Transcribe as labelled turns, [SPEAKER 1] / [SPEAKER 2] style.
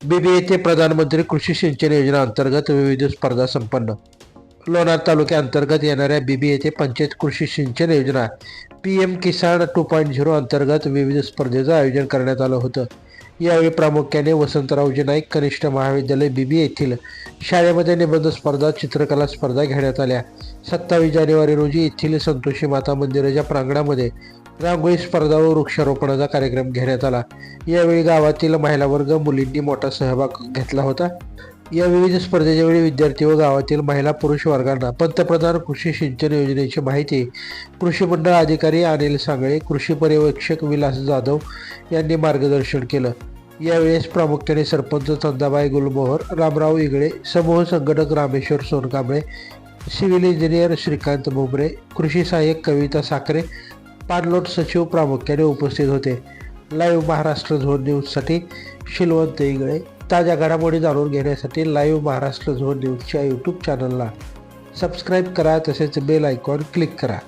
[SPEAKER 1] BBA ते प्रधानमंत्री कृषी सिंचन योजना अंतर्गत विविध स्पर्धा संपन्न. लोणार तालुक्याअंतर्गत येणाऱ्या बीबीए ते पंचायत कृषी सिंचन योजना PM किसान 2.0 अंतर्गत विविध स्पर्धेचं आयोजन करण्यात आलं होतं. यावेळी प्रामुख्याने वसंतरावजी नाईक कनिष्ठ महाविद्यालय बीबी येथील शाळेमध्ये निबंध स्पर्धा, चित्रकला स्पर्धा घेण्यात आल्या. 27 जानेवारी रोजी येथील संतोषी माता मंदिराच्या प्रांगणामध्ये रांगोळी स्पर्धा व वृक्षारोपणाचा कार्यक्रम घेण्यात आला. यावेळी गावातील महिला वर्ग, मुलींनी मोठा सहभाग घेतला होता. या विविध स्पर्धेच्या वेळी विद्यार्थी व गावातील महिला पुरुष वर्गांना पंतप्रधान कृषी सिंचन योजनेची माहिती कृषी मंडळ अधिकारी अनिल सांगळे, कृषी पर्यवेक्षक विलास जाधव यांनी मार्गदर्शन केलं. यावेळेस प्रामुख्याने सरपंच चंदाबाई गुलमोहर, रामराव इगळे, समूह संघटक रामेश्वर सोनकांबळे, सिव्हिल इंजिनियर श्रीकांत भुमरे, कृषी सहाय्यक कविता साखरे, पाणलोट सचिव प्रामुख्याने उपस्थित होते. लाईव्ह महाराष्ट्र झोन न्यूजसाठी शिलवंत इगळे. ताज्या घडामोडी जाणून घेण्यासाठी लाईव्ह महाराष्ट्र झोन न्यूजच्या यूट्यूब चॅनलला सबस्क्राईब करा, तसेच बेल आयकॉन क्लिक करा.